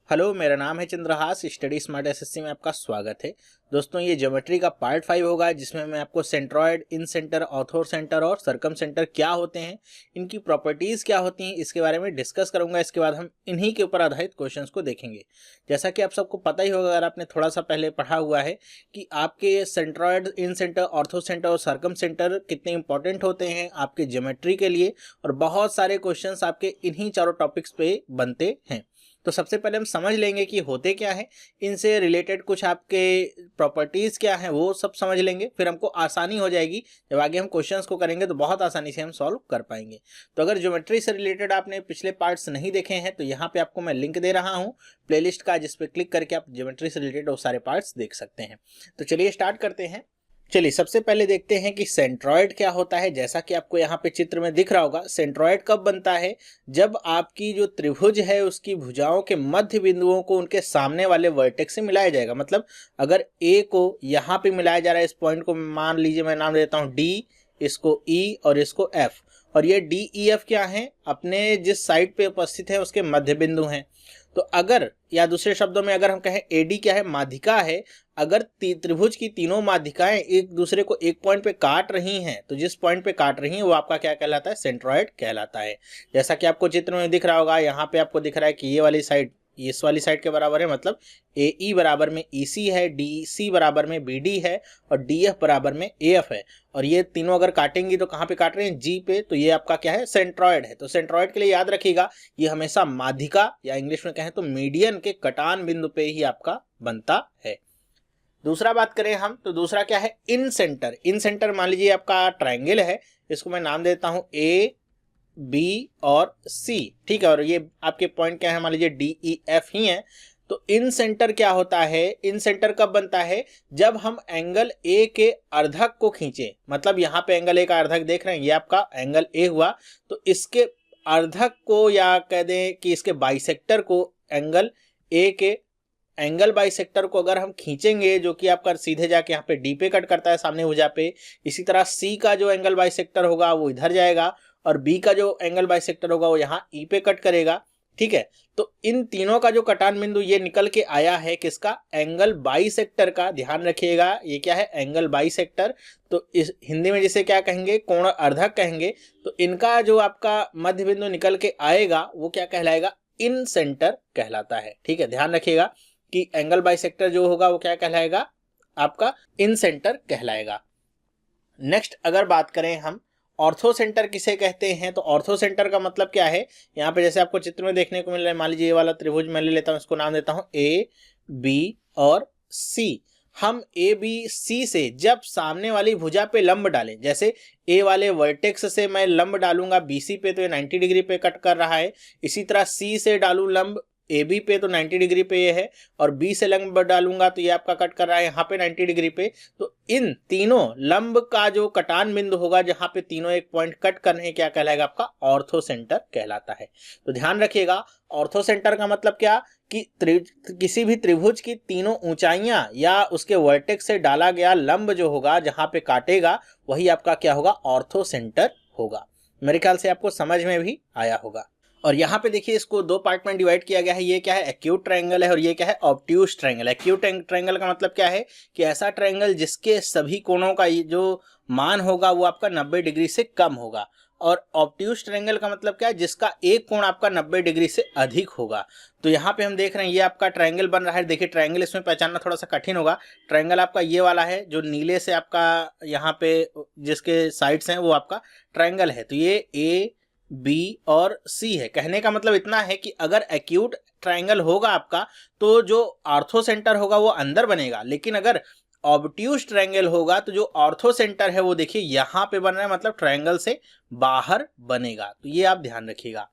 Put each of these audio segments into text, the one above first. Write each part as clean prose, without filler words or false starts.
Hello, मेरा नाम है चंद्रहास। स्टडी स्मार्ट एसएससी में आपका स्वागत है। दोस्तों, ये ज्योमेट्री का पार्ट 5 होगा, जिसमें मैं आपको सेंट्रॉयड, इन सेंटर, ऑर्थो सेंटर और सरकम सेंटर क्या होते हैं, इनकी प्रॉपर्टीज़ क्या होती हैं, इसके बारे में डिस्कस करूंगा। इसके बाद हम इन्हीं के ऊपर आधारित क्वेश्चंस को देखेंगे। जैसा कि आप सबको पता ही होगा, अगर आपने थोड़ा सा पहले पढ़ा हुआ है, कि आपके सेंट्रॉयड, इन सेंटर, ऑर्थो सेंटर और सरकम सेंटर कितने इंपॉर्टेंट होते हैं आपके ज्योमेट्री के लिए, और बहुत सारे क्वेश्चंस आपके इन्हीं चारों टॉपिक्स पे बनते हैं। तो सबसे पहले हम समझ लेंगे कि होते क्या है, इनसे रिलेटेड कुछ आपके प्रॉपर्टीज़ क्या हैं वो सब समझ लेंगे। फिर हमको आसानी हो जाएगी, जब आगे हम क्वेश्चंस को करेंगे तो बहुत आसानी से हम सॉल्व कर पाएंगे। तो अगर ज्योमेट्री से रिलेटेड आपने पिछले पार्ट्स नहीं देखे हैं तो यहाँ पे आपको मैं लिंक दे रहा हूँ प्लेलिस्ट का, जिस पे क्लिक करके आप ज्योमेट्री से रिलेटेड वो सारे पार्ट्स देख सकते हैं। तो चलिए स्टार्ट करते हैं। चलिए सबसे पहले देखते हैं कि सेंट्रॉयड क्या होता है। जैसा कि आपको यहाँ पे चित्र में दिख रहा होगा, सेंट्रॉयड कब बनता है, जब आपकी जो त्रिभुज है उसकी भुजाओं के मध्य बिंदुओं को उनके सामने वाले वर्टेक्स से मिलाया जाएगा। मतलब अगर ए को यहाँ पे मिलाया जा रहा है, इस पॉइंट को मान लीजिए मैं नाम देता हूँ डी, इसको ई और इसको एफ, और ये डी ई एफ क्या है, अपने जिस साइड पे उपस्थित है उसके मध्य बिंदु हैं। तो अगर, या दूसरे शब्दों में अगर हम कहें एडी क्या है, माध्यिका है। अगर त्रिभुज की तीनों माध्यिकाएं एक दूसरे को एक पॉइंट पे काट रही हैं, तो जिस पॉइंट पे काट रही हैं वो आपका क्या कहलाता है, सेंट्रॉयड कहलाता है। जैसा कि आपको चित्र में दिख रहा होगा, यहाँ पे आपको दिख रहा है कि ये वाली साइड इस वाली साइड के बराबर है, मतलब ए ई बराबर में ई सी है, डी सी बराबर में बी डी है और डी एफ बराबर में ए एफ है। और ये तीनों अगर काटेंगी तो कहाँ पे काट रहे हैं, जी पे, तो ये आपका क्या है, सेंट्रॉयड है। तो सेंट्रॉयड के लिए याद रखिएगा, ये हमेशा माध्यिका या इंग्लिश में कहें तो मीडियन के कटान बिंदु पे ही आपका बनता है। दूसरा बात करें हम, तो दूसरा क्या है, इन सेंटर। इन सेंटर मान लीजिए आपका ट्राइंगल है, इसको मैं नाम देता हूं ए बी और सी, ठीक है, और ये आपके पॉइंट क्या है, मान लीजिए डी ई एफ ही है। तो इन सेंटर क्या होता है, इन सेंटर कब बनता है, जब हम एंगल ए के अर्धक को खींचे। मतलब यहाँ पे एंगल ए का अर्धक देख रहे हैं, ये आपका एंगल ए हुआ, तो इसके अर्धक को, या कह दें कि इसके बाइसेक्टर को, एंगल ए के एंगल बाइसेक्टर को अगर हम खींचेंगे, जो कि आपका सीधे जाके यहाँ पे डी पे कट करता है सामने भुजा पे, इसी तरह सी का जो एंगल बाइसेक्टर होगा वो इधर जाएगा, और बी का जो एंगल बाइसेक्टर होगा वो यहाँ ई पे कट करेगा, ठीक है। तो इन तीनों का जो कटान बिंदु ये निकल के आया है किसका, एंगल बाइसेक्टर का। ध्यान रखिएगा, ये क्या है, एंगल बाइसेक्टर। तो इस हिंदी में जिसे क्या कहेंगे, कोण अर्धक कहेंगे। तो इनका जो आपका मध्य बिंदु निकल के आएगा वो क्या कहलाएगा, इन सेंटर कहलाता है, ठीक है। ध्यान रखिएगा कि एंगल बाइसेक्टर जो होगा वो क्या कहलाएगा, आपका इन सेंटर कहलाएगा। नेक्स्ट अगर बात करें हम, ऑर्थो सेंटर किसे कहते हैं, तो ऑर्थो सेंटर का मतलब क्या है, यहाँ पे जैसे आपको चित्र में देखने को मिल रहा है, मान लीजिए ये वाला त्रिभुज मैं ले लेता हूँ, इसको नाम देता हूँ ए बी और सी। हम ए बी सी से जब सामने वाली भुजा पे लंब डालें, जैसे ए वाले वर्टेक्स से मैं लंब डालूंगा बी सी पे, तो ये 90 डिग्री पे कट कर रहा है। इसी तरह सी से डालूं लंब ए बी पे, तो 90 डिग्री पे ये है, और बी से लंब डालूंगा तो ये आपका कट कर रहा है यहाँ पे 90 डिग्री पे। तो इन तीनों लंब का जो कटान बिंदु होगा, जहाँ पे तीनों एक पॉइंट कट करने, क्या कहलाएगा, आपका ऑर्थो सेंटर कहलाता है। तो ध्यान रखिएगा, ऑर्थो सेंटर का मतलब क्या, कि किसी भी त्रिभुज की तीनों ऊंचाइयां या उसके वर्टेक्स से डाला गया लंब जो होगा, जहां पे काटेगा, वही आपका क्या होगा, ऑर्थो सेंटर होगा। मेरे ख्याल से आपको समझ में भी आया होगा। और यहाँ पे देखिए, इसको दो पार्ट में डिवाइड किया गया है। ये क्या है, एक्यूट ट्रायंगल है, और ये क्या है, ऑब्ट्यूज ट्रायंगल। एक्यूट ट्रायंगल का मतलब क्या है, कि ऐसा ट्रायंगल जिसके सभी कोणों का जो मान होगा वो आपका 90 डिग्री से कम होगा। और ऑब्ट्यूज ट्रायंगल का मतलब क्या है, जिसका एक कोण आपका 90 डिग्री से अधिक होगा। तो यहाँ पे हम देख रहे हैं ये आपका ट्रायंगल बन रहा है। देखिए ट्रायंगल इसमें पहचानना थोड़ा सा कठिन होगा। ट्रायंगल आपका ये वाला है, जो नीले से आपका यहाँ पे जिसके साइड्स हैं वो आपका ट्रायंगल है। तो ये ए बी और सी है। कहने का मतलब इतना है कि अगर एक्यूट ट्रायंगल होगा आपका, तो जो ऑर्थो सेंटर होगा वो अंदर बनेगा, लेकिन अगर ऑब्ट्यूज ट्रायंगल होगा तो जो ऑर्थो सेंटर है वो देखिए यहाँ पे बन रहा है, मतलब ट्रायंगल से बाहर बनेगा। तो ये आप ध्यान रखिएगा।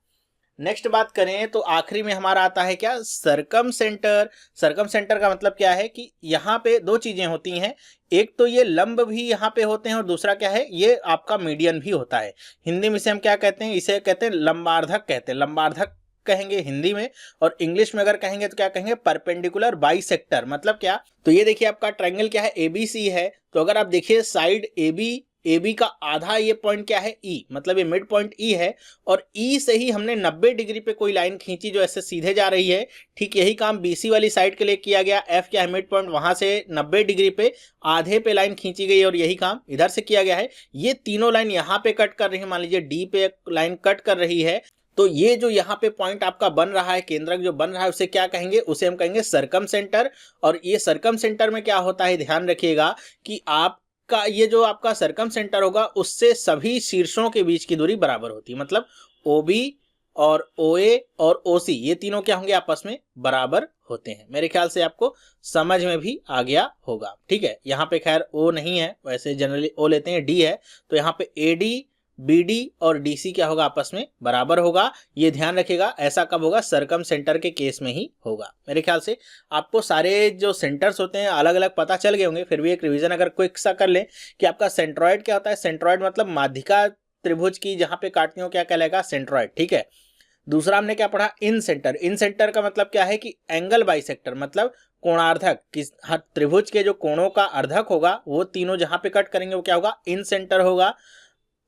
नेक्स्ट बात करें तो आखिरी में हमारा आता है क्या, सरकम सेंटर। सरकम सेंटर का मतलब क्या है, कि यहाँ पे दो चीजें होती हैं, एक तो ये लंब भी यहाँ पे होते हैं, और दूसरा क्या है, ये आपका मीडियन भी होता है। हिंदी में इसे हम क्या कहते हैं, इसे कहते हैं लंबार्धक कहते हैं। लंबार्धक कहेंगे हिंदी में, और इंग्लिश में अगर कहेंगे तो क्या कहेंगे, परपेंडिकुलर बाइसेक्टर। मतलब क्या, तो ये देखिए आपका ट्रायंगल क्या है, एबीसी है। तो अगर आप देखिए side A B A B का आधा ये पॉइंट क्या है ई, मतलब ये मिड पॉइंट ई है, और ई से ही हमने 90 डिग्री पे कोई लाइन खींची जो ऐसे सीधे जा रही है। ठीक यही काम बी सी वाली साइड के लिए किया गया, एफ क्या है मिड पॉइंट, वहां से 90 डिग्री पे आधे पे लाइन खींची गई और यही काम इधर से किया गया है। ये तीनों लाइन यहाँ पे कट कर रही है, मान लीजिए डी पे लाइन कट कर रही है, तो ये जो यहाँ पे पॉइंट आपका बन रहा है, केंद्रक जो बन रहा है, उसे क्या कहेंगे, उसे हम कहेंगे सरकम सेंटर। और ये सरकम सेंटर में क्या होता है, ध्यान रखिएगा कि आपका ये जो आपका सरकम सेंटर होगा उससे सभी शीर्षों के बीच की दूरी बराबर होती है, मतलब OB और OA और OC ये तीनों क्या होंगे, आपस में बराबर होते हैं। मेरे ख्याल से आपको समझ में भी आ गया होगा। ठीक है, यहाँ पे खैर O नहीं है, वैसे जनरली O लेते हैं, D है, तो यहाँ पे AD BD और DC क्या होगा, आपस में बराबर होगा। ये ध्यान रखिएगा, ऐसा कब होगा, सरकम सेंटर के केस में ही होगा। मेरे ख्याल से आपको सारे जो सेंटर्स होते हैं अलग अलग पता चल गए होंगे, फिर भी एक रिवीजन अगर क्विक सा कर लें कि आपका सेंट्रॉइड क्या होता है। सेंट्रॉइड मतलब माध्यिका त्रिभुज की जहां पे काटती हो क्या कहलाएगा, सेंट्रॉइड। ठीक है, दूसरा हमने क्या पढ़ा, इन सेंटर। इन सेंटर का मतलब क्या है कि एंगल बाइसेक्टर, मतलब कोणार्धक, किस हर त्रिभुज के जो कोणों का अर्धक होगा वो तीनों जहां पे कट करेंगे वो क्या होगा, इन सेंटर होगा।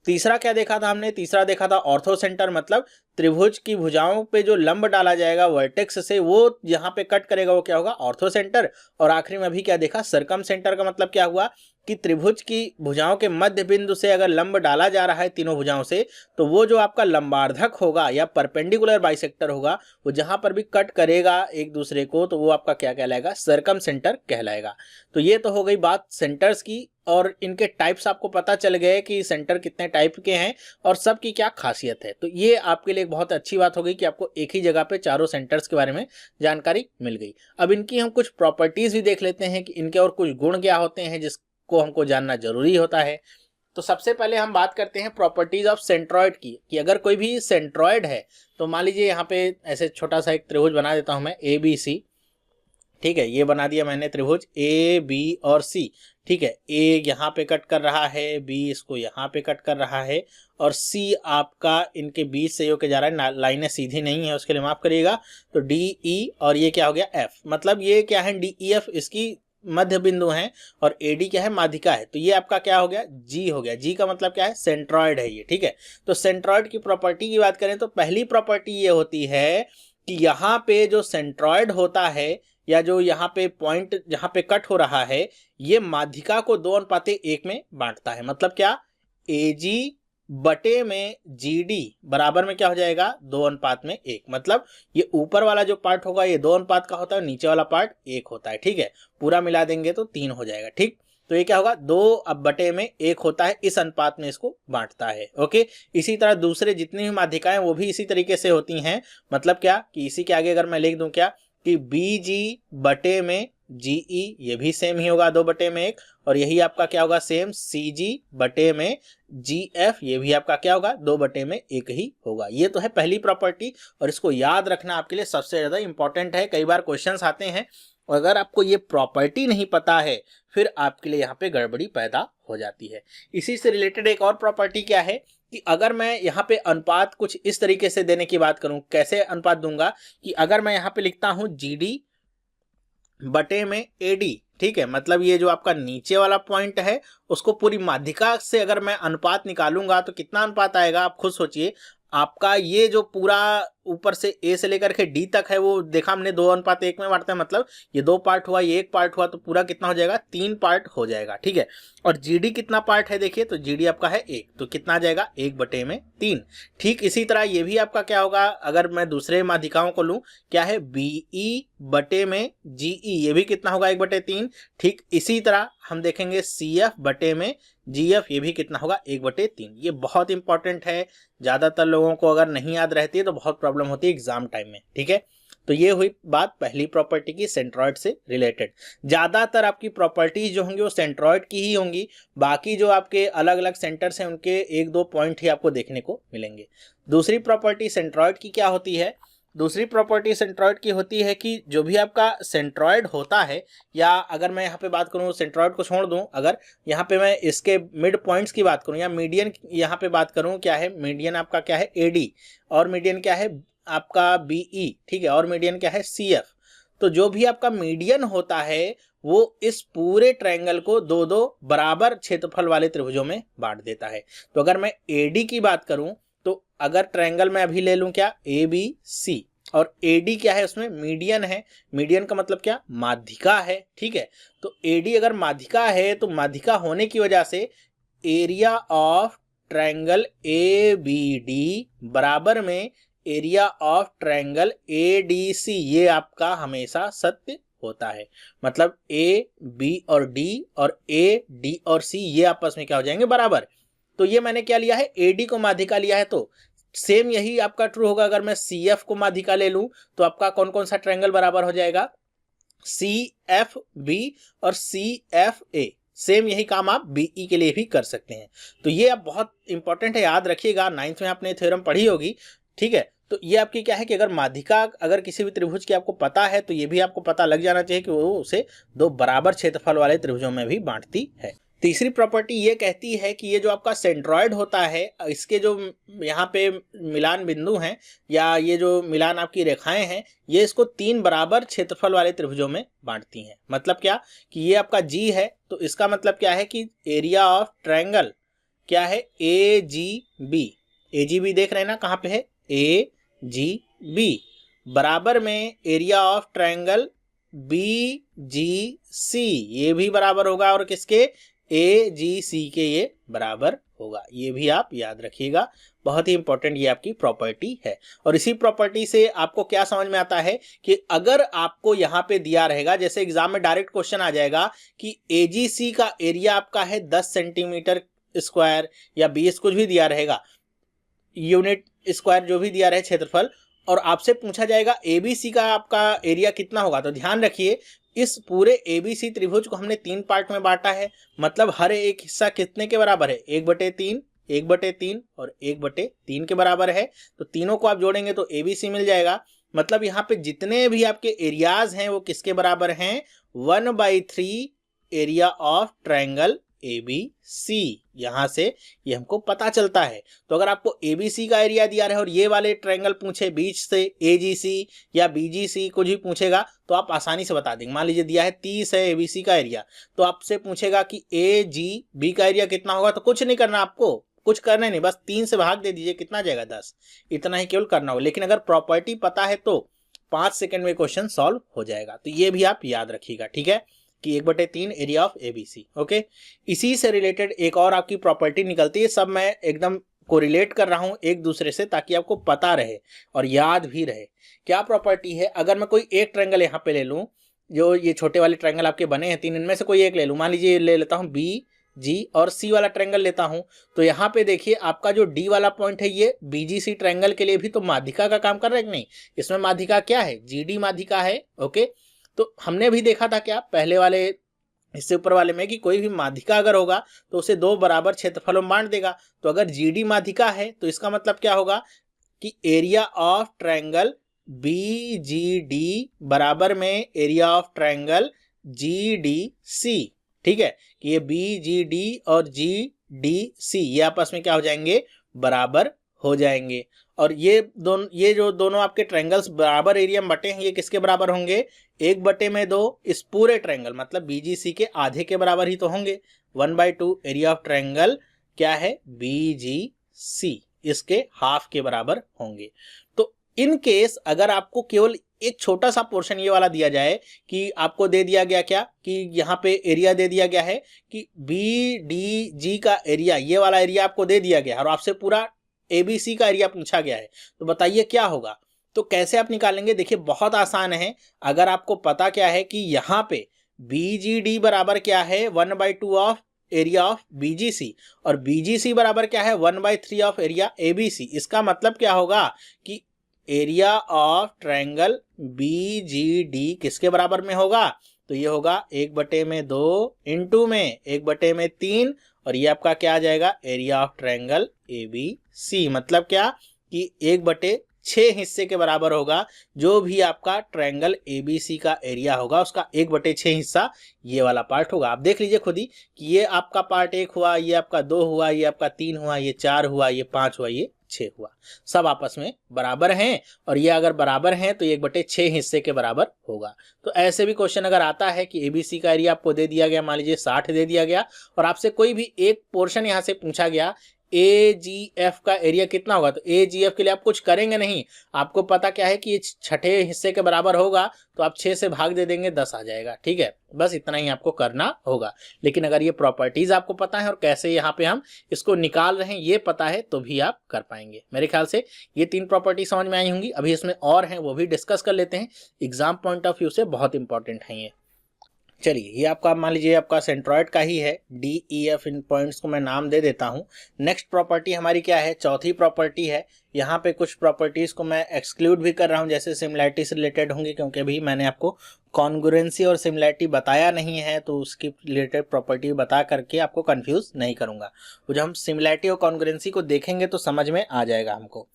तीसरा क्या देखा था हमने, तीसरा देखा था ऑर्थो सेंटर, मतलब त्रिभुज की भुजाओं पे जो लंब डाला जाएगा वर्टेक्स से वो यहाँ पे कट करेगा वो क्या होगा, ऑर्थो सेंटर। और आखिरी में अभी क्या देखा, सरकम सेंटर का मतलब क्या हुआ कि त्रिभुज की भुजाओं के मध्य बिंदु से अगर लंब डाला जा रहा है तीनों भुजाओं से, तो वो जो आपका लंबार्धक होगा या परपेंडिकुलर बाइसेक्टर होगा, वो जहां पर भी कट करेगा एक दूसरे को, तो वो आपका क्या कहलाएगा, सरकम सेंटर कहलाएगा। तो ये तो हो गई बात सेंटर्स की, और इनके टाइप्स आपको पता चल गए कि सेंटर कितने टाइप के हैं और सब की क्या खासियत है। तो ये आपके लिए बहुत अच्छी बात हो गई कि आपको एक ही जगह पे चारों सेंटर्स के बारे में जानकारी मिल गई। अब इनकी हम कुछ प्रॉपर्टीज भी देख लेते हैं कि इनके और कुछ गुण क्या होते हैं जिसको हमको जानना जरूरी होता है। तो सबसे पहले हम बात करते हैं प्रॉपर्टीज ऑफ सेंट्रॉइड की, कि अगर कोई भी सेंट्रॉइड है, तो मान लीजिए यहाँ पे ऐसे छोटा सा एक त्रिभुज बना देता हूं मैं ABC। ठीक है, ये बना दिया मैंने त्रिभुज AB और C। ठीक है, A यहाँ पे कट कर रहा है, B इसको यहाँ पे कट कर रहा है, और C आपका इनके बीच से होकर जा रहा है, लाइनें सीधी नहीं है उसके लिए माफ करिएगा। तो DE और ये क्या हो गया F, मतलब ये क्या है, DEF इसकी मध्य बिंदु हैं, और AD क्या है, माध्यिका है। तो ये आपका क्या हो गया, G हो गया। G का मतलब क्या है, सेंट्रॉइड है ये। ठीक है, तो सेंट्रॉइड की प्रॉपर्टी की बात करें तो पहली प्रॉपर्टी ये होती है कि यहाँ पे जो सेंट्रॉइड होता है या जो यहाँ पे पॉइंट जहाँ पे कट हो रहा है, ये माध्यिका को 2:1 में बांटता है। मतलब क्या, AG बटे में GD बराबर में क्या हो जाएगा, 2:1। मतलब ये ऊपर वाला जो पार्ट होगा ये 2 का होता है, नीचे वाला पार्ट 1 होता है। ठीक है, पूरा मिला देंगे तो 3 हो जाएगा। ठीक, तो ये क्या होगा, 2/1 होता है, इस अनुपात में इसको बांटता है। ओके, इसी तरह दूसरे जितनी भी माध्यिकाएं वो भी इसी तरीके से होती हैं। मतलब क्या कि इसी के आगे अगर मैं लिख दूं क्या कि BG बटे में GE, ये भी सेम ही होगा 2/1, और यही आपका क्या होगा, सेम CG बटे में GF, ये भी आपका क्या होगा, 2/1 ही होगा। ये तो है पहली प्रॉपर्टी, और इसको याद रखना आपके लिए सबसे ज्यादा इंपॉर्टेंट है। कई बार क्वेश्चंस आते हैं और अगर आपको ये प्रॉपर्टी नहीं पता है फिर आपके लिए यहाँ पे गड़बड़ी पैदा हो जाती है। इसी से रिलेटेड एक और प्रॉपर्टी क्या है कि अगर मैं यहाँ पे अनुपात कुछ इस तरीके से देने की बात करूं, कैसे अनुपात दूंगा कि अगर मैं यहाँ पे लिखता हूं GD बटे में AD। ठीक है, मतलब ये जो आपका नीचे वाला पॉइंट है उसको पूरी माध्यिका से अगर मैं अनुपात निकालूंगा तो कितना अनुपात आएगा, आप खुद सोचिए। आपका ये जो पूरा ऊपर से A से लेकर के D तक है वो देखा हमने 2:1 में बांटते हैं, मतलब ये 2 पार्ट हुआ, ये 1 पार्ट हुआ, तो पूरा कितना हो जाएगा, 3 पार्ट हो जाएगा। ठीक है, और GD कितना पार्ट है देखिए, तो GD आपका है 1, तो कितना आ जाएगा, 1/3। ठीक इसी तरह ये भी आपका क्या होगा, अगर मैं दूसरे माध्यिकाओं को लूं, क्या है, BE बटे में GE, ये भी कितना होगा, 1/3। ठीक इसी तरह हम देखेंगे CF बटे में GF, ये भी कितना होगा, 1/3। ये बहुत इंपॉर्टेंट है, ज्यादातर लोगों को अगर नहीं याद रहती है तो बहुत प्रॉब्लम होती है एग्जाम टाइम में। ठीक है, तो ये हुई बात पहली प्रॉपर्टी की सेंट्रॉइड से रिलेटेड। ज्यादातर आपकी प्रॉपर्टीज जो होंगी वो सेंट्रॉइड की ही होंगी, बाकी जो आपके अलग अलग सेंटर्स हैं उनके 1-2 पॉइंट ही आपको देखने को मिलेंगे। दूसरी प्रॉपर्टी सेंट्रॉइड की क्या होती है, दूसरी प्रॉपर्टी सेंट्रॉइड की होती है कि जो भी आपका सेंट्रॉइड होता है, या अगर मैं यहाँ पे बात करूँ सेंट्रॉइड को छोड़ दूँ, अगर यहाँ पे मैं इसके मिड पॉइंट्स की बात करूँ या मीडियन यहाँ पे बात करूँ, क्या है मीडियन आपका क्या है AD, और मीडियन क्या है आपका BE। ठीक है, और मीडियन क्या है CF। तो जो भी आपका मीडियन होता है वो इस पूरे ट्रायंगल को दो दो बराबर क्षेत्रफल वाले त्रिभुजों में बांट देता है। तो अगर मैं AD की बात करूं तो अगर ट्रायंगल मैं अभी ले लूं क्या ABC, और AD क्या है, उसमें मीडियन है। मीडियन का मतलब क्या, माध्यिका है, ठीक है। तो AD अगर माध्यिका है तो माध्यिका होने की वजह से एरिया ऑफ ट्रायंगल ABD बराबर में एरिया ऑफ ट्रायंगल ADC, ये आपका हमेशा सत्य होता है। मतलब AB और D और AD और C ये आपस में क्या हो जाएंगे, बराबर। तो ये मैंने क्या लिया है, AD को माध्यिका लिया है, तो सेम यही आपका ट्रू होगा अगर मैं CF को माध्यिका ले लूं तो आपका कौन कौन सा ट्रायंगल बराबर हो जाएगा, CFB और CFA। सेम यही काम आप BE के लिए भी कर सकते हैं। तो ये अब बहुत इंपॉर्टेंट है, याद रखिएगा, 9th में आपने थ्योरम पढ़ी होगी, ठीक है। तो ये आपकी क्या है कि अगर माध्यिका अगर किसी भी त्रिभुज की आपको पता है तो ये भी आपको पता लग जाना चाहिए कि वो उसे दो बराबर क्षेत्रफल वाले त्रिभुजों में भी बांटती है। तीसरी प्रॉपर्टी ये कहती है कि ये जो आपका सेंट्रॉइड होता है, इसके जो यहाँ पे मिलान बिंदु हैं या ये जो मिलान आपकी रेखाएं हैं, ये इसको 3 बराबर क्षेत्रफल वाले त्रिभुजों में बांटती हैं। मतलब क्या कि ये आपका G है, तो इसका मतलब क्या है कि एरिया ऑफ ट्रायंगल क्या है, AGB। AGB देख रहे हैं ना कहाँ पे है, AGB बराबर में एरिया ऑफ ट्रायंगल BGC, ये भी बराबर होगा और किसके, AGC के ये बराबर होगा। ये भी आप याद रखिएगा, बहुत ही इंपॉर्टेंट ये आपकी प्रॉपर्टी है। और इसी प्रॉपर्टी से आपको क्या समझ में आता है कि अगर आपको यहाँ पे दिया रहेगा, जैसे एग्जाम में डायरेक्ट क्वेश्चन आ जाएगा कि AGC का एरिया आपका है 10 सेंटीमीटर स्क्वायर या 20 कुछ भी दिया रहेगा, यूनिट स्क्वायर जो भी दिया रहे क्षेत्रफल, और आपसे पूछा जाएगा ABC का आपका एरिया कितना होगा। तो ध्यान रखिए, इस पूरे ABC त्रिभुज को हमने 3 पार्ट में बांटा है, मतलब हर एक हिस्सा कितने के बराबर है, 1/3, 1/3 और 1/3 के बराबर है। तो तीनों को आप जोड़ेंगे तो ABC मिल जाएगा। मतलब यहाँ पे जितने भी आपके एरियाज हैं वो किसके बराबर हैं, 1/3 एरिया ऑफ ट्रायंगल ABC। यहां से ये हमको पता चलता है। तो अगर आपको ABC का एरिया दिया रहे और ये वाले ट्रायंगल पूछे बीच से AGC या BGC कुछ भी पूछेगा तो आप आसानी से बता देंगे। मान लीजिए दिया है 30 है ABC का एरिया, तो आपसे पूछेगा कि AGB का एरिया कितना होगा, तो कुछ नहीं करना, आपको कुछ करना नहीं, बस 3 से भाग दे दीजिए, कितना जाएगा 10, इतना ही केवल करना होगा। लेकिन अगर प्रॉपर्टी पता है तो 5 सेकंड में क्वेश्चन सॉल्व हो जाएगा। तो ये भी आप याद रखिएगा, ठीक है, कि 1/3 एरिया ऑफ ABC। ओके, इसी से रिलेटेड एक और आपकी प्रॉपर्टी निकलती है। सब मैं एकदम कोरिलेट कर रहा हूं एक दूसरे से ताकि आपको पता रहे और याद भी रहे। क्या प्रॉपर्टी है, अगर मैं कोई एक ट्रायंगल यहाँ पे ले लूं, जो ये छोटे वाले ट्रायंगल आपके बने हैं 3, इनमें से कोई एक ले लूं, मान लीजिए ले लेता हूं BG और C वाला ट्रायंगल लेता हूं, तो यहाँ पे देखिए आपका जो D वाला पॉइंट है ये BGC ट्रायंगल के लिए भी तो माध्यिका का काम कर रहा है कि नहीं। इसमें माध्यिका क्या है, GD माध्यिका है। ओके, तो हमने भी देखा था क्या पहले वाले इससे ऊपर वाले में कि कोई भी माध्यिका अगर होगा तो उसे 2 बराबर क्षेत्रफलों में बांट देगा। तो अगर GD माध्यिका है तो इसका मतलब क्या होगा कि एरिया ऑफ ट्रायंगल BGD बराबर में एरिया ऑफ ट्रायंगल GDC, ठीक है, कि ये BGD और GDC ये आपस में क्या हो जाएंगे, बराबर हो जाएंगे। और ये जो दोनों आपके ट्रायंगल्स बराबर एरिया में बटे हैं, ये किसके बराबर होंगे, 1/2 इस पूरे ट्रायंगल, मतलब BGC के आधे के बराबर ही तो होंगे। 1/2 एरिया ऑफ ट्रायंगल क्या है, BGC, इसके हाफ के बराबर होंगे। तो इन केस अगर आपको केवल एक छोटा सा पोर्शन ये वाला दिया जाए कि आपको दे दिया गया क्या कि यहाँ पे एरिया दे दिया गया है कि BDG का एरिया, ये वाला एरिया आपको दे दिया गया और आपसे पूरा ABC का एरिया पूछा गया है, तो बताइए क्या होगा। तो कैसे आप निकालेंगे, देखिए बहुत आसान है। अगर आपको पता क्या है कि यहाँ पे BGD बराबर क्या है, 1/2 ऑफ एरिया ऑफ BGC और BGC बराबर क्या है, 1/3 ऑफ एरिया ABC। इसका मतलब क्या होगा कि एरिया ऑफ ट्रायंगल BGD किसके बराबर में होगा, तो ये होगा 1/2 इंटू में 1/3 और ये आपका क्या आ जाएगा, एरिया ऑफ ट्रायंगल ABC। मतलब क्या कि 1/6 हिस्से के बराबर होगा जो भी आपका ट्रायंगल ABC का एरिया होगा, उसका 1/6 हिस्सा ये वाला पार्ट होगा। आप देख लीजिए खुद ही कि ये आपका पार्ट 1 हुआ, ये आपका 2 हुआ, ये आपका 3 हुआ, ये 4 हुआ, ये 5 हुआ, ये 6 हुआ। सब आपस में बराबर हैं और ये अगर बराबर हैं तो 1/6 हिस्से के बराबर होगा। तो ऐसे भी क्वेश्चन अगर आता है कि ABC का एरिया आपको दे दिया गया, मान लीजिए 60 दे दिया गया और आपसे कोई भी एक पोर्शन यहाँ से पूछा गया AGF का एरिया कितना होगा, तो AGF के लिए आप कुछ करेंगे नहीं, आपको पता क्या है कि ये छठे हिस्से के बराबर होगा, तो आप 6 से भाग दे देंगे 10 आ जाएगा। ठीक है, बस इतना ही आपको करना होगा। लेकिन अगर ये प्रॉपर्टीज आपको पता है और कैसे यहाँ पे हम इसको निकाल रहे हैं ये पता है तो भी आप कर पाएंगे। मेरे ख्याल से ये 3 प्रॉपर्टी समझ में आई होंगी। अभी इसमें और हैं वो भी डिस्कस कर लेते हैं, एग्जाम पॉइंट ऑफ व्यू से बहुत इंपॉर्टेंट है ये। चलिए, ये आपका मान लीजिए आपका सेंट्रॉइड का ही है, DEF, इन पॉइंट्स को मैं नाम दे देता हूँ। नेक्स्ट प्रॉपर्टी हमारी क्या है, चौथी प्रॉपर्टी है। यहाँ पे कुछ प्रॉपर्टीज को मैं एक्सक्लूड भी कर रहा हूँ, जैसे सिमिलैरिटी से रिलेटेड होंगी, क्योंकि अभी मैंने आपको कॉन्ग्रुएंसी और सिमिलैरिटी बताया नहीं है, तो उसकी रिलेटेड प्रॉपर्टी बता करके आपको कंफ्यूज नहीं करूँगा। तो जब हम सिमिलैरिटी और कॉन्ग्रुएंसी को देखेंगे तो समझ में आ जाएगा हमको।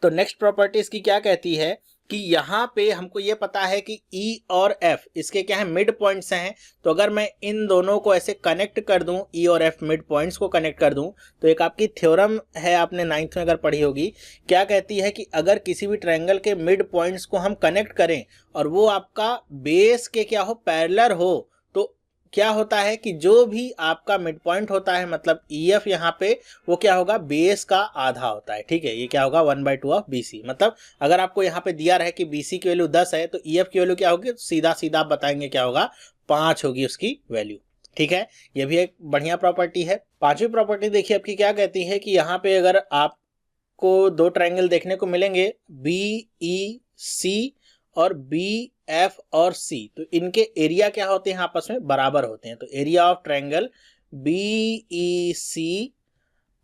तो नेक्स्ट प्रॉपर्टी इसकी क्या कहती है कि यहाँ पे हमको ये पता है कि E और F इसके क्या है, मिड पॉइंट्स हैं। तो अगर मैं इन दोनों को ऐसे कनेक्ट कर दूं, E और F मिड पॉइंट्स को कनेक्ट कर दूं, तो एक आपकी थ्योरम है, आपने 9th में अगर पढ़ी होगी, क्या कहती है कि अगर किसी भी ट्रायंगल के मिड पॉइंट्स को हम कनेक्ट करें और वो आपका बेस के क्या हो, पैरेलल हो, तो क्या होता है कि जो भी आपका मिड पॉइंट होता है, मतलब EF यहाँ पे, वो क्या होगा, बेस का आधा होता है। ठीक है, ये क्या होगा, 1/2 ऑफ BC। मतलब अगर आपको यहाँ पे दिया रहे कि BC की वैल्यू 10 है तो EF की वैल्यू क्या होगी, सीधा सीधा आप बताएंगे क्या होगा, 5 होगी उसकी वैल्यू। ठीक है, ये भी एक बढ़िया प्रॉपर्टी है। पांचवी प्रॉपर्टी देखिए आपकी क्या कहती है कि यहाँ पे अगर आपको 2 ट्रायंगल देखने को मिलेंगे, BEC और BF और C, तो इनके एरिया क्या होते हैं, आपस में बराबर होते हैं। तो area of triangle BEC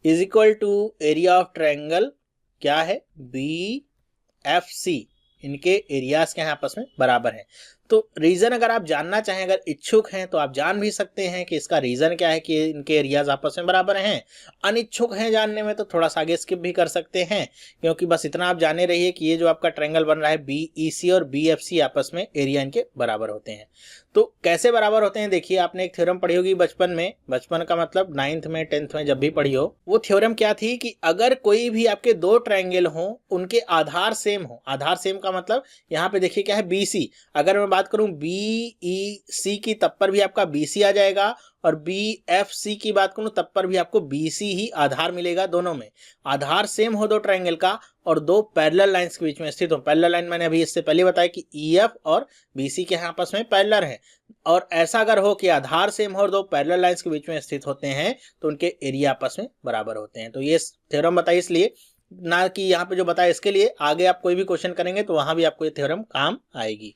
is equal to area of triangle क्या है, BFC। इनके एरियाज क्या हैं, आपस में बराबर हैं। तो रीजन अगर आप जानना चाहें, अगर इच्छुक हैं तो आप जान भी सकते हैं कि इसका रीजन क्या है कि इनके एरियाज आपस में बराबर हैं। अनिच्छुक हैं जानने में तो थोड़ा सा आगे स्किप भी कर सकते हैं, क्योंकि बस इतना आप जाने रहिए कि ये जो आपका ट्रायंगल बन रहा है BEC और BFC, आपस में एरिया इनके बराबर होते हैं। तो कैसे बराबर होते हैं, देखिए आपने एक थ्योरम पढ़ी होगी बचपन में, बचपन का मतलब 9th में 10th में जब भी पढ़ी हो, वो थ्योरम क्या थी कि अगर कोई भी आपके 2 ट्रायंगल हो, उनके आधार सेम हो, आधार सेम का मतलब यहाँ पे देखिए क्या है, BC। अगर मैं बात करूं BEC की तब पर भी आपका BC आ जाएगा, और BFC की बात करूं तब पर भी आपको BC ही आधार मिलेगा। दोनों में आधार सेम हो 2 ट्रायंगल का और 2 पैरेलल लाइंस के बीच में स्थित हो। पैरेलल लाइन मैंने अभी इससे पहले बताया कि EF और BC के आपस में पैरेलल हैं, और ऐसा अगर हो कि आधार सेम हो और 2 पैरेलल लाइंस के बीच में स्थित होते हैं तो उनके एरिया आपस में बराबर होते हैं। तो ये थ्योरम बताइए, इसलिए ना कि यहाँ पे जो बताया इसके लिए, आगे आप कोई भी क्वेश्चन करेंगे तो वहां भी आपको ये थ्योरम काम आएगी।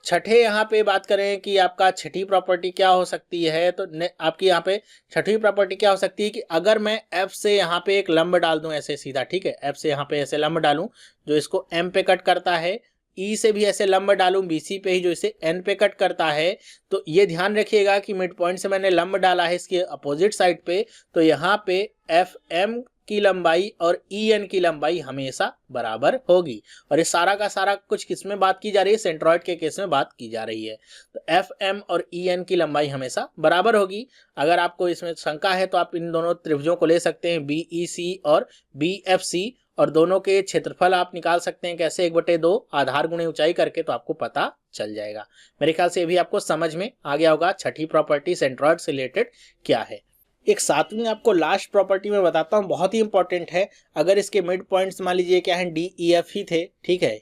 छठे यहाँ पे बात करें कि आपका छठी प्रॉपर्टी क्या हो सकती है, तो आपकी यहाँ पे छठी प्रॉपर्टी क्या हो सकती है कि अगर मैं F से यहाँ पे एक लंब डाल दूं ऐसे सीधा, ठीक है, F से यहाँ पे ऐसे लंब डालूं जो इसको M पे कट करता है, E से भी ऐसे लंब डालूं BC पे ही जो इसे N पे कट करता है, तो ये ध्यान रखिएगा कि मिड पॉइंट से मैंने लंब डाला है इसके अपोजिट साइड पे, तो यहाँ पे FM की लंबाई और EN की लंबाई हमेशा बराबर होगी। और ये सारा का सारा कुछ किस में बात की जा रही है, सेंट्रॉइड के केस में बात की जा रही है। तो FM और EN की लंबाई हमेशा बराबर होगी। अगर आपको इसमें शंका है तो आप इन दोनों त्रिभुजों को ले सकते हैं, BEC और BFC, और दोनों के क्षेत्रफल आप निकाल सकते हैं कैसे, 1/2 आधार गुणे ऊंचाई करके, तो आपको पता चल जाएगा। मेरे ख्याल से भी आपको समझ में आ गया होगा छठी प्रॉपर्टी सेंट्रॉइड से रिलेटेड क्या है। एक सातवीं आपको लास्ट प्रॉपर्टी में बताता हूँ, बहुत ही इंपॉर्टेंट है। अगर इसके मिड पॉइंट्स मान लीजिए क्या है, DEF ही थे, ठीक है,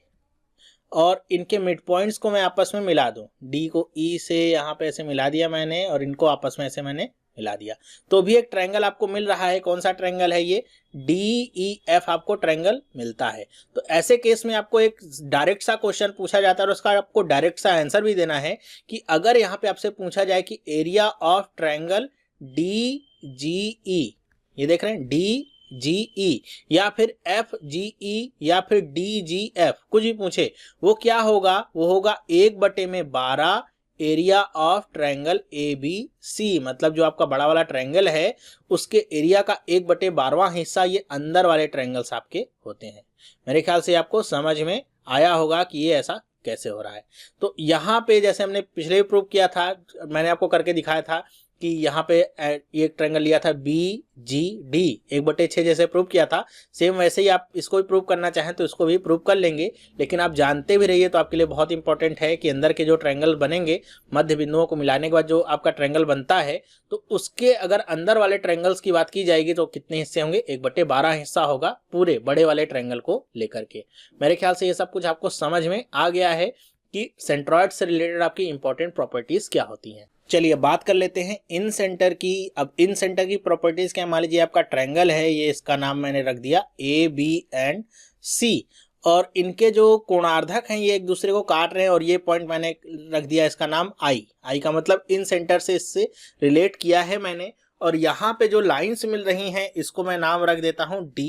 और इनके मिड पॉइंट्स को मैं आपस में मिला दूं, D को E से यहाँ पे ऐसे मिला दिया मैंने और इनको आपस में ऐसे मैंने मिला दिया, तो भी एक ट्रायंगल आपको मिल रहा है। कौन सा ट्रायंगल है ये, DEF आपको ट्रायंगल मिलता है। तो ऐसे केस में आपको एक डायरेक्ट सा क्वेश्चन पूछा जाता है और उसका आपको डायरेक्ट सा आंसर भी देना है कि अगर यहाँ पे आपसे पूछा जाए कि एरिया ऑफ ट्रायंगल DGE, ये देख रहे हैं DGE, या फिर FGE या फिर DGF, कुछ भी पूछे, वो क्या होगा, वो होगा 1/12 एरिया ऑफ ट्रायंगल ABC। मतलब जो आपका बड़ा वाला ट्रायंगल है उसके एरिया का 1/12वां हिस्सा ये अंदर वाले ट्रायंगल्स आपके होते हैं। मेरे ख्याल से आपको समझ में आया होगा कि ये ऐसा कैसे हो रहा है। तो यहाँ पे जैसे हमने पिछले भी प्रूव किया था, मैंने आपको करके दिखाया था कि यहाँ पे ये एक ट्रायंगल लिया था BGD 1/6 जैसे प्रूव किया था, सेम वैसे ही आप इसको भी प्रूव करना चाहें तो इसको भी प्रूव कर लेंगे। लेकिन आप जानते भी रहिए तो आपके लिए बहुत इंपॉर्टेंट है कि अंदर के जो ट्रायंगल बनेंगे, मध्य बिंदुओं को मिलाने के बाद जो आपका ट्रायंगल बनता है, तो उसके अगर अंदर वाले ट्रायंगल्स की बात की जाएगी तो कितने हिस्से होंगे, 1/12 हिस्सा होगा पूरे बड़े वाले ट्रायंगल को लेकर के। मेरे ख्याल से ये सब कुछ आपको समझ में आ गया है कि सेंट्रॉइड से रिलेटेड आपकी इंपॉर्टेंट प्रॉपर्टीज क्या होती हैं। चलिए बात कर लेते हैं इन सेंटर की। अब इन सेंटर की प्रॉपर्टीज क्या, मान लीजिए आपका ट्रायंगल है, ये इसका नाम मैंने रख दिया ABC, और इनके जो कोणार्धक हैं ये एक दूसरे को काट रहे हैं, और ये पॉइंट मैंने रख दिया इसका नाम I का मतलब इन सेंटर से इससे रिलेट किया है मैंने। और यहाँ पे जो लाइंस मिल रही हैं इसको मैं नाम रख देता हूं D,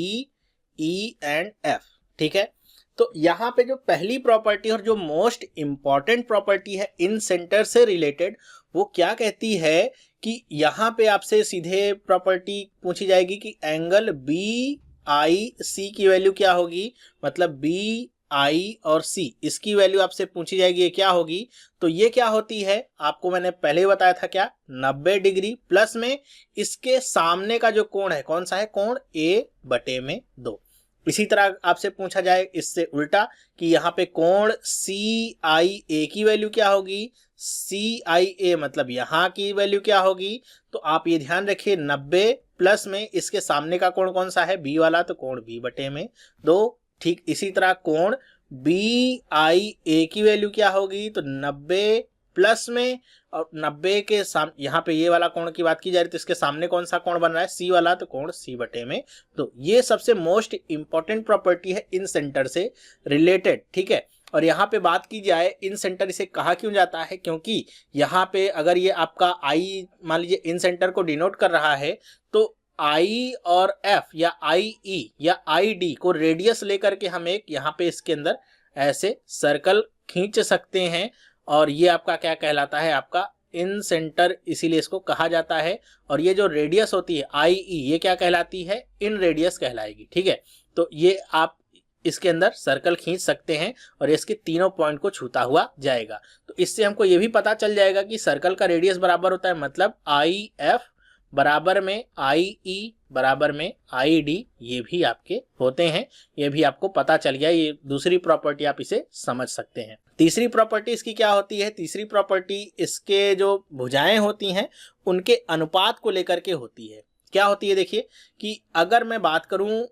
E एंड F, ठीक है। तो यहाँ पे जो पहली प्रॉपर्टी और जो मोस्ट इंपॉर्टेंट प्रॉपर्टी है इन सेंटर से रिलेटेड, वो क्या कहती है कि यहाँ पे आपसे सीधे प्रॉपर्टी पूछी जाएगी कि एंगल BIC की वैल्यू क्या होगी, मतलब BI और C इसकी वैल्यू आपसे पूछी जाएगी, ये क्या होगी। तो ये क्या होती है, आपको मैंने पहले ही बताया था क्या, 90 डिग्री प्लस में इसके सामने का जो कोण है, कौन सा है, कोण A/2। इसी तरह आपसे पूछा जाए इससे उल्टा कि यहाँ पे कोण CIA की वैल्यू क्या होगी, CIA मतलब यहाँ की वैल्यू क्या होगी। तो आप ये ध्यान रखिए 90 प्लस में इसके सामने का कोण कौन सा है, B वाला, तो कोण B/2। ठीक इसी तरह कोण BIA की वैल्यू क्या होगी, तो 90 प्लस में, और 90 के सामने यहाँ पे ये वाला कोण की बात की जा रही है, तो इसके सामने कौन सा कोण बन रहा है, C वाला, तो कोण C/2। तो ये सबसे मोस्ट इंपॉर्टेंट प्रॉपर्टी है इन सेंटर से रिलेटेड, ठीक है। और यहाँ पे बात की जाए इन सेंटर इसे कहा क्यों जाता है, क्योंकि यहाँ पे अगर ये आपका I मान लीजिए इन सेंटर को डिनोट कर रहा है, तो I और F या IE या ID को रेडियस लेकर के हम एक यहाँ पे इसके अंदर ऐसे सर्कल खींच सकते हैं, और ये आपका क्या कहलाता है, आपका इन सेंटर, इसीलिए इसको कहा जाता है। और ये जो रेडियस होती है IE, ये क्या कहलाती है, इन रेडियस कहलाएगी, ठीक है। तो ये आप इसके अंदर सर्कल खींच सकते हैं और इसके तीनों पॉइंट को छूता हुआ जाएगा। तो इससे हमको ये भी पता चल जाएगा कि सर्कल का रेडियस बराबर होता है, मतलब IF बराबर में IE बराबर में ID, ये भी आपके होते हैं। ये भी आपको पता चल गया, ये दूसरी प्रॉपर्टी आप इसे समझ सकते हैं। तीसरी प्रॉपर्टी इसकी क्या होती है, तीसरी प्रॉपर्टी इसके जो भुजाएं होती हैं उनके अनुपात को लेकर के होती है। क्या होती है, देखिए कि अगर मैं बात करूं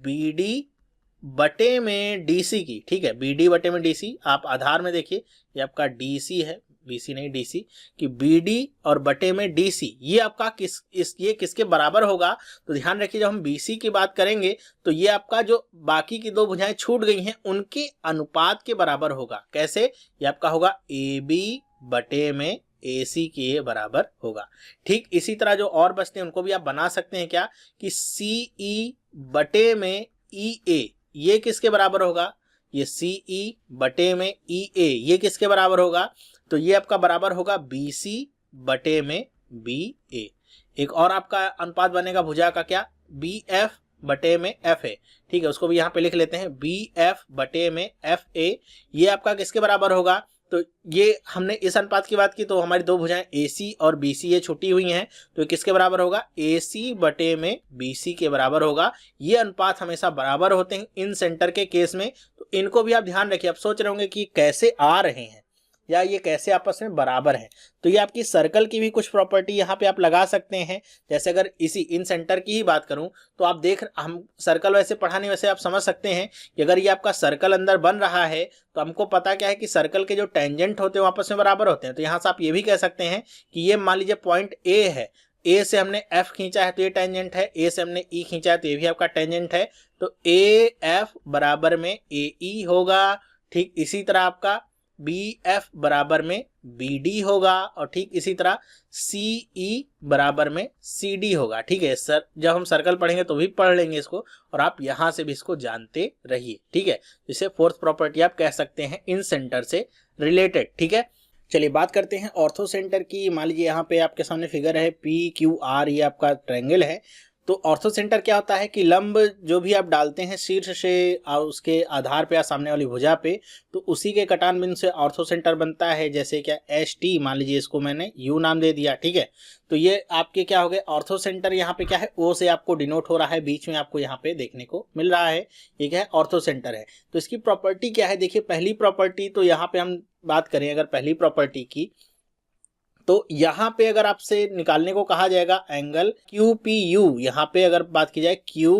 BD बटे में DC की, ठीक है, BD बटे में DC, आप आधार में देखिए ये आपका DC है, BC नहीं DC, कि BD और बटे में DC, ये आपका ये किसके बराबर होगा। तो ध्यान रखिए जब हम BC की बात करेंगे तो ये आपका जो बाकी की दो भुजाएं छूट गई हैं उनके अनुपात के बराबर होगा। कैसे, ये आपका होगा AB बटे में AC के बराबर होगा। ठीक इसी तरह जो और बचते हैं उनको भी आप बना सकते हैं, क्या कि CE बटे में EA, ये किसके बराबर होगा, ये CE बटे में EA, ये किसके बराबर होगा, तो ये आपका बराबर होगा BC बटे में BA। एक और आपका अनुपात बनेगा भुजा का, क्या, BF बटे में FA, ठीक है, उसको भी यहाँ पे लिख लेते हैं, BF बटे में FA, ये आपका किसके बराबर होगा। तो ये हमने इस अनुपात की बात की, तो हमारी दो भुजाएं AC और BC ये छुटी हुई हैं, तो किसके बराबर होगा, AC बटे में BC के बराबर होगा। ये अनुपात हमेशा बराबर होते हैं इन सेंटर के केस में, तो इनको भी आप ध्यान रखिए। आप सोच रहे होंगे कि कैसे आ रहे हैं या ये कैसे आपस में बराबर हैं, तो ये आपकी सर्कल की भी कुछ प्रॉपर्टी यहाँ पे आप लगा सकते हैं। जैसे अगर इसी इन सेंटर की ही बात करूं तो आप हम सर्कल वैसे पढ़ाने वैसे आप समझ सकते हैं कि अगर ये आपका सर्कल अंदर बन रहा है तो हमको पता क्या है कि सर्कल के जो टेंजेंट होते हैं वो आपस में बराबर होते हैं। तो यहाँ से आप ये भी कह सकते हैं कि ये मान लीजिए पॉइंट A है, A से हमने F खींचा है तो ये टेंजेंट है, A से हमने E खींचा है तो ये भी आपका टेंजेंट है, तो AF बराबर में AE होगा। ठीक इसी तरह आपका BF बराबर में BD होगा, और ठीक इसी तरह CE बराबर में CD होगा। ठीक है सर, जब हम सर्कल पढ़ेंगे तो भी पढ़ लेंगे इसको, और आप यहां से भी इसको जानते रहिए, ठीक है। इसे फोर्थ प्रॉपर्टी आप कह सकते हैं इन सेंटर से रिलेटेड, ठीक है। चलिए बात करते हैं ऑर्थो सेंटर की। मान लीजिए यहाँ पे आपके सामने फिगर है PQR, ये आपका ट्रायंगल है। तो ऑर्थो सेंटर क्या होता है कि लंब जो भी आप डालते हैं शीर्ष से उसके आधार पे या सामने वाली भुजा पे, तो उसी के कटान बिंदु से ऑर्थो सेंटर बनता है। जैसे क्या एस टी मान लीजिए, इसको मैंने यू नाम दे दिया, ठीक है। तो ये आपके क्या हो गए ऑर्थो सेंटर। यहाँ पे क्या है, ओ से आपको डिनोट हो रहा है, बीच में आपको यहाँ पे देखने को मिल रहा है, ये क्या है ऑर्थो सेंटर है। तो इसकी प्रॉपर्टी क्या है, देखिए पहली प्रॉपर्टी तो यहाँ पे हम बात करें अगर पहली प्रॉपर्टी की, तो यहाँ पे अगर आपसे निकालने को कहा जाएगा एंगल क्यू पी यू, यहाँ पे अगर बात की जाए क्यू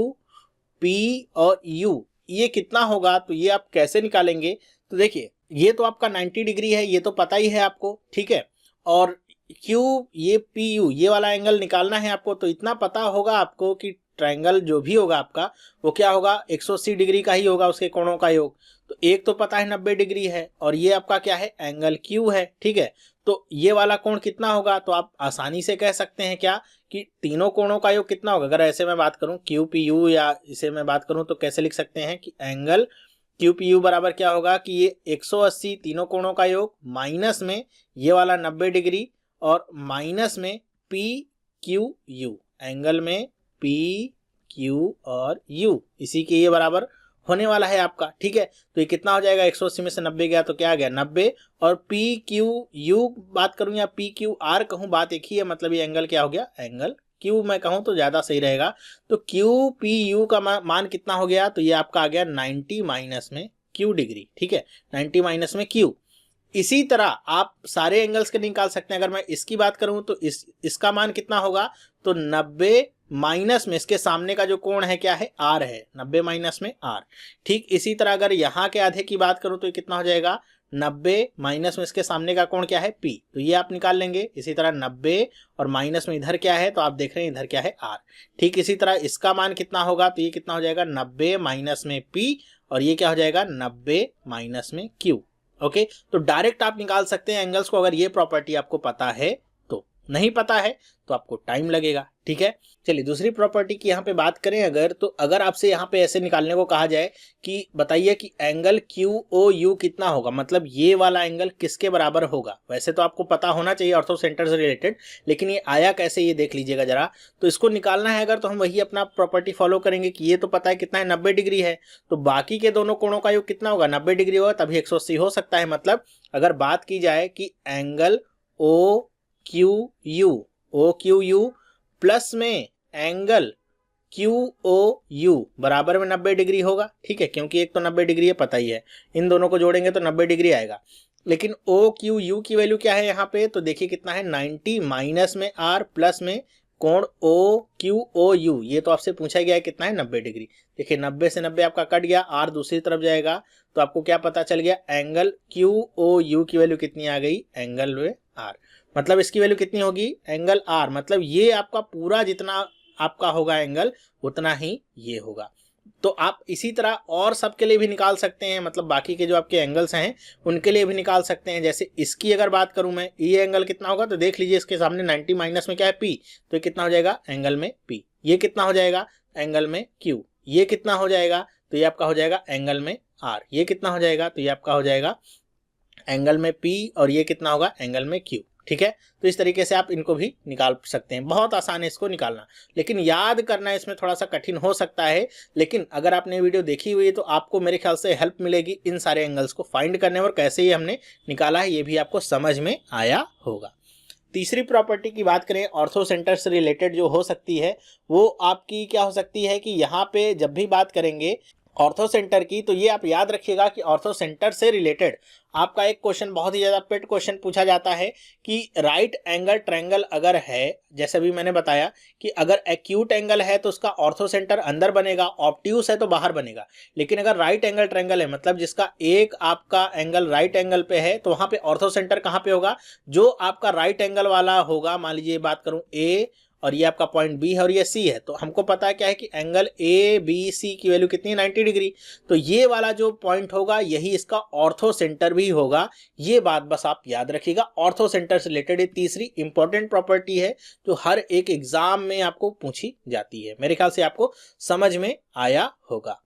पी और यू ये कितना होगा, तो ये आप कैसे निकालेंगे। तो देखिए ये तो आपका 90 डिग्री है, ये तो पता ही है आपको, ठीक है। और क्यू ये पी यू ये वाला एंगल निकालना है आपको, तो इतना पता होगा आपको कि ट्रायंगल जो भी होगा आपका वो क्या होगा 180 डिग्री का ही होगा, उसके कोणों का योग। तो एक तो पता है 90 डिग्री है, और ये आपका क्या है एंगल क्यू है, ठीक है। तो ये वाला कोण कितना होगा, तो आप आसानी से कह सकते हैं क्या कि तीनों कोणों का योग कितना होगा। अगर ऐसे मैं बात करूं क्यू पी यू, या इसे मैं बात करूं तो कैसे लिख सकते हैं कि एंगल क्यू पी यू बराबर क्या होगा कि ये 180 तीनों कोणों का योग माइनस में ये वाला 90 डिग्री और माइनस में पी क्यू यू, एंगल में पी क्यू और यू इसी के ये बराबर होने वाला है आपका, ठीक है। तो ये कितना हो जाएगा 180 में से 90 गया तो क्या आ गया 90, और पी क्यू यू बात करूं या पी क्यू आर कहूं बात एक ही है, मतलब ये एंगल क्या हो गया एंगल क्यू मैं कहूं तो ज्यादा सही रहेगा। तो क्यू पी यू का मान कितना हो गया, तो ये आपका आ गया 90 माइनस में क्यू डिग्री, ठीक है, 90 माइनस में क्यू। इसी तरह आप सारे एंगल्स के निकाल सकते हैं। अगर मैं इसकी बात करूं तो इसका मान कितना होगा, तो 90 माइनस में इसके सामने का जो कोण है क्या है आर है, 90 माइनस में आर। ठीक इसी तरह अगर यहाँ के आधे की बात करूं तो ये कितना हो जाएगा 90 माइनस में इसके सामने का कोण क्या है पी, तो ये आप निकाल लेंगे। इसी तरह 90 और माइनस में इधर क्या है, तो आप देख रहे हैं इधर क्या है आर। ठीक इसी तरह इसका मान कितना होगा, तो ये कितना हो जाएगा 90 माइनस में पी, और ये क्या हो जाएगा 90 माइनस में क्यू। ओके, तो डायरेक्ट आप निकाल सकते हैं एंगल्स को अगर ये प्रॉपर्टी आपको पता है। तो नहीं पता है तो आपको टाइम लगेगा, ठीक है। चलिए दूसरी प्रॉपर्टी की यहाँ पे बात करें अगर, तो अगर आपसे यहाँ पे ऐसे निकालने को कहा जाए कि बताइए कि एंगल क्यू ओ यू कितना होगा, मतलब ये वाला एंगल किसके बराबर होगा। वैसे तो आपको पता होना चाहिए ऑर्थो सेंटर से रिलेटेड, लेकिन ये आया कैसे ये देख लीजिएगा जरा। तो इसको निकालना है अगर, तो हम वही अपना प्रॉपर्टी फॉलो करेंगे कि ये तो पता है कितना है 90 डिग्री है, तो बाकी के दोनों कोणों का योग कितना होगा 90 डिग्री होगा, तभी 180 हो सकता है। मतलब अगर बात की जाए कि angle O Q U plus में एंगल क्यू ओ यू बराबर में 90 डिग्री होगा, ठीक है, क्योंकि एक तो 90 डिग्री है पता ही है, इन दोनों को जोड़ेंगे तो 90 डिग्री आएगा। लेकिन ओ क्यू यू की वैल्यू क्या है यहाँ पे, तो देखिए कितना है 90 माइनस में आर प्लस में कोण ओ क्यू ओ यू, ये तो आपसे पूछा गया है कितना है 90 डिग्री। देखिए 90 से 90 आपका कट गया, आर दूसरी तरफ जाएगा, तो आपको क्या पता चल गया एंगल क्यू ओ यू की वैल्यू कितनी आ गई एंगल में आर, मतलब इसकी वैल्यू कितनी होगी एंगल आर, मतलब ये आपका पूरा जितना आपका होगा एंगल उतना ही ये होगा। तो आप इसी तरह और सबके लिए भी निकाल सकते हैं, मतलब बाकी के जो आपके एंगल्स हैं उनके लिए भी निकाल सकते हैं। जैसे इसकी अगर बात करूं मैं, ये एंगल कितना होगा, तो देख लीजिए इसके सामने 90 माइनस में क्या है पी, तो ये कितना हो जाएगा एंगल में पी। ये कितना हो जाएगा एंगल में क्यू। ये कितना हो जाएगा, तो ये आपका हो जाएगा एंगल में आर। ये कितना हो जाएगा, तो ये आपका हो जाएगा एंगल में पी, और ये कितना होगा एंगल में क्यू, ठीक है। तो इस तरीके से आप इनको भी निकाल सकते हैं, बहुत आसान है इसको निकालना, लेकिन याद करना इसमें थोड़ा सा कठिन हो सकता है। लेकिन अगर आपने वीडियो देखी हुई है तो आपको मेरे ख्याल से हेल्प मिलेगी इन सारे एंगल्स को फाइंड करने में, और कैसे ये हमने निकाला है ये भी आपको समझ में आया होगा। तीसरी प्रॉपर्टी की बात करें ऑर्थो सेंटर से रिलेटेड जो हो सकती है, वो आपकी क्या हो सकती है कि यहाँ पे जब भी बात करेंगे ऑर्थो सेंटर की, तो ये आप याद रखिएगा कि ऑर्थो सेंटर से रिलेटेड आपका एक क्वेश्चन बहुत ही ज़्यादा पेट क्वेश्चन पूछा जाता है कि राइट एंगल ट्रायंगल अगर है, जैसे अभी मैंने बताया कि अगर एक्यूट एंगल है तो उसका ऑर्थो सेंटर अंदर बनेगा, ऑब्ट्यूस है तो बाहर बनेगा। लेकिन अगर राइट एंगल ट्रायंगल है, मतलब जिसका एक आपका एंगल राइट एंगल पे है, तो वहाँ पे ऑर्थो सेंटर कहाँ पे होगा, जो आपका राइट एंगल वाला होगा। मान लीजिए बात करूँ ए, और ये आपका पॉइंट बी है और ये सी है, तो हमको पता है क्या है कि एंगल ए बी सी की वैल्यू कितनी है 90 डिग्री, तो ये वाला जो पॉइंट होगा यही इसका ऑर्थो सेंटर भी होगा। ये बात बस आप याद रखिएगा, ऑर्थो सेंटर से रिलेटेड ये तीसरी इंपॉर्टेंट प्रॉपर्टी है जो हर एक एग्जाम में आपको पूछी जाती है। मेरे ख्याल से आपको समझ में आया होगा।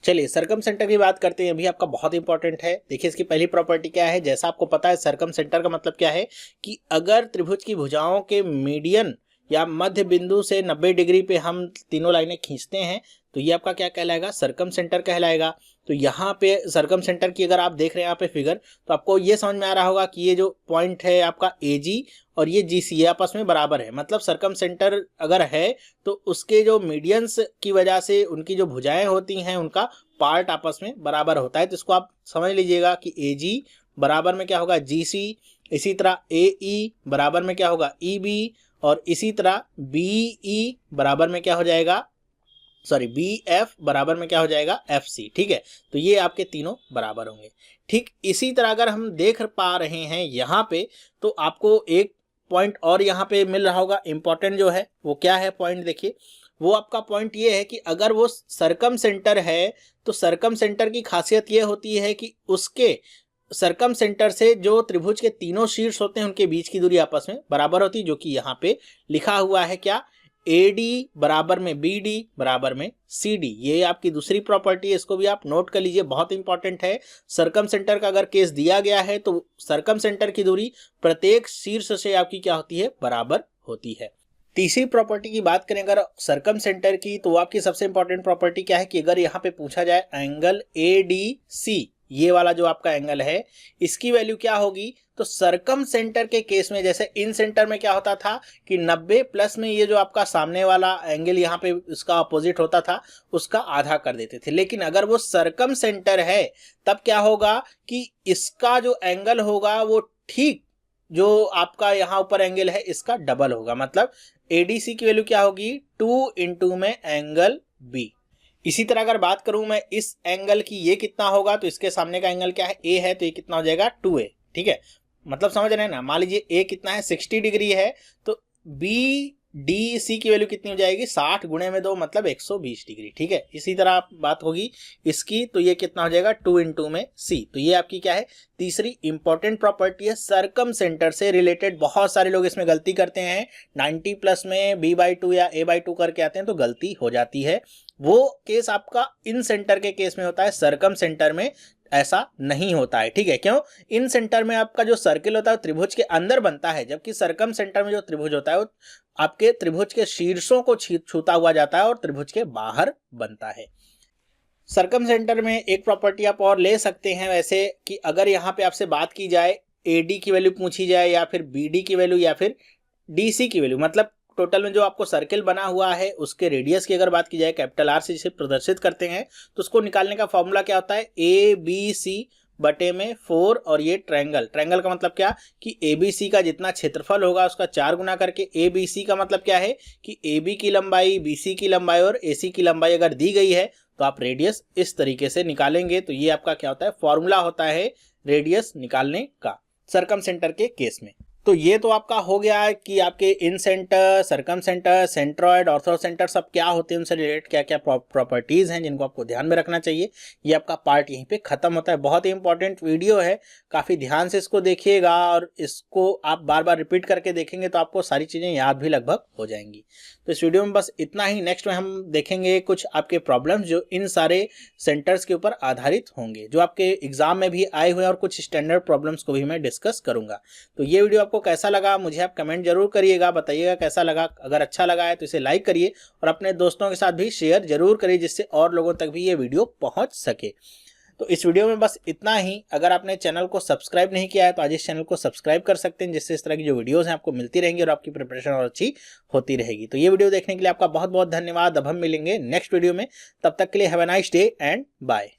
चलिए सर्कम सेंटर की बात करते हैं, अभी आपका बहुत इंपॉर्टेंट है। देखिए इसकी पहली प्रॉपर्टी क्या है, जैसा आपको पता है सर्कम सेंटर का मतलब क्या है कि अगर त्रिभुज की भुजाओं के मीडियन या मध्य बिंदु से 90 डिग्री पे हम तीनों लाइनें खींचते हैं तो ये आपका क्या कहलाएगा, सरकम सेंटर कहलाएगा। तो यहाँ पे सरकम सेंटर की अगर आप देख रहे हैं यहाँ पे फिगर, तो आपको ये समझ में आ रहा होगा कि ये जो पॉइंट है आपका AG और ये GC ये आपस में बराबर है। मतलब सरकम सेंटर अगर है तो उसके जो मीडियंस की वजह से उनकी जो भुजाएं होती हैं उनका पार्ट आपस में बराबर होता है। तो इसको आप समझ लीजिएगा कि AG बराबर में क्या होगा, GC, इसी तरह AE बराबर में क्या होगा, EB, और इसी तरह BE बराबर में क्या हो जाएगा, BF बराबर में क्या हो जाएगा, FC। ठीक है, तो ये आपके तीनों बराबर होंगे। ठीक इसी तरह अगर हम देख पा रहे हैं यहाँ पे, तो आपको एक पॉइंट और यहाँ पे मिल रहा होगा इंपॉर्टेंट जो है, वो क्या है पॉइंट, देखिए वो आपका पॉइंट ये है कि अगर वो सरकम सेंटर है तो सरकम सेंटर की खासियत ये होती है कि उसके सरकम सेंटर से जो त्रिभुज के तीनों शीर्ष होते हैं उनके बीच की दूरी आपस में बराबर होती है, जो कि यहाँ पे लिखा हुआ है क्या, AD बराबर में BD बराबर में CD। ये आपकी दूसरी प्रॉपर्टी है, इसको भी आप नोट कर लीजिए, बहुत इंपॉर्टेंट है। सरकम सेंटर का अगर केस दिया गया है तो सरकम सेंटर की दूरी प्रत्येक शीर्ष से आपकी क्या होती है, बराबर होती है। तीसरी प्रॉपर्टी की बात करें अगर सरकम सेंटर की, तो आपकी सबसे इंपॉर्टेंट प्रॉपर्टी क्या है कि अगर यहाँ पे पूछा जाए एंगल ADC, ये वाला जो आपका एंगल है, इसकी वैल्यू क्या होगी, तो सरकम सेंटर के केस में जैसे इन सेंटर में क्या होता था कि 90 प्लस में ये जो आपका सामने वाला एंगल यहाँ पे उसका अपोजिट होता था, उसका आधा कर देते थे। लेकिन अगर वो सरकम सेंटर है तब क्या होगा कि इसका जो एंगल होगा वो ठीक जो आपका यहाँ ऊपर एंगल है इसका डबल होगा। मतलब ADC की वैल्यू क्या होगी, 2 इंटू में एंगल B। इसी तरह अगर बात करूं मैं इस एंगल की, ये कितना होगा, तो इसके सामने का एंगल क्या है, A है, तो ये कितना हो जाएगा, 2A। ठीक है, मतलब समझ रहे हैं ना। मान लीजिए A कितना है, 60 डिग्री है, तो BDC की वैल्यू कितनी हो जाएगी, 60 गुणे में 2 मतलब 120 डिग्री। ठीक है, इसी तरह बात होगी इसकी, तो ये कितना हो जाएगा, 2 इंटू में C। तो ये आपकी क्या है, तीसरी इंपॉर्टेंट प्रॉपर्टी है। सरकम सेंटर से रिलेटेड बहुत सारे लोग इसमें गलती करते हैं, 90 प्लस में B/2 या A/2 करके आते हैं तो गलती हो जाती है। वो केस आपका इन सेंटर के केस में होता है, सरकम सेंटर में ऐसा नहीं होता है। ठीक है, क्यों, इन सेंटर में आपका जो सर्किल होता है वो त्रिभुज के अंदर बनता है, जबकि सरकम सेंटर में जो त्रिभुज होता है वो आपके त्रिभुज के शीर्षों को छूता हुआ जाता है और त्रिभुज के बाहर बनता है। सरकम सेंटर में एक प्रॉपर्टी आप और ले सकते हैं वैसे, कि अगर यहाँ पे आपसे बात की जाए, AD की वैल्यू पूछी जाए या फिर BD की वैल्यू या फिर DC की वैल्यू, मतलब टोटल में जो आपको सर्किल बना हुआ है उसके रेडियस की अगर बात की जाए, कैपिटल R से जिसे प्रदर्शित करते हैं, तो उसको निकालने का फॉर्मूला क्या होता है, ABC बटे में 4, और ये ट्रायंगल का मतलब क्या कि ABC का जितना क्षेत्रफल होगा उसका 4 गुना करके, ABC का मतलब क्या है कि AB की लंबाई, BC की लंबाई और AC की लंबाई अगर दी गई है तो आप रेडियस इस तरीके से निकालेंगे। तो ये आपका क्या होता है, फॉर्मूला होता है रेडियस निकालने का सरकम सेंटर के केस में। तो ये तो आपका हो गया कि आपके incentre, circumcentre, centroid, orthocentre सब क्या होते हैं, उनसे रिलेटेड क्या क्या प्रॉपर्टीज हैं जिनको आपको ध्यान में रखना चाहिए। ये आपका पार्ट यहीं पे खत्म होता है। बहुत ही इंपॉर्टेंट वीडियो है, काफ़ी ध्यान से इसको देखिएगा और इसको आप बार बार रिपीट करके देखेंगे तो आपको सारी चीज़ें याद भी लगभग हो जाएंगी। तो इस वीडियो में बस इतना ही। नेक्स्ट में हम देखेंगे कुछ आपके प्रॉब्लम्स जो इन सारे सेंटर्स के ऊपर आधारित होंगे, जो आपके एग्जाम में भी आए हुए हैं, और कुछ स्टैंडर्ड प्रॉब्लम्स को भी मैं डिस्कस करूंगा। तो ये वीडियो आपको कैसा लगा मुझे आप कमेंट जरूर करिएगा, बताइएगा कैसा लगा। अगर अच्छा लगा है तो इसे लाइक करिए और अपने दोस्तों के साथ भी शेयर जरूर करिए, जिससे और लोगों तक भी ये वीडियो पहुंच सके। तो इस वीडियो में बस इतना ही। अगर आपने चैनल को सब्सक्राइब नहीं किया है तो आज इस चैनल को सब्सक्राइब कर सकते हैं, जिससे इस तरह की जो वीडियोस हैं आपको मिलती रहेंगी और आपकी प्रिपरेशन और अच्छी होती रहेगी। तो ये वीडियो देखने के लिए आपका बहुत बहुत धन्यवाद। अब हम मिलेंगे नेक्स्ट वीडियो में, तब तक के लिए have a nice day and bye.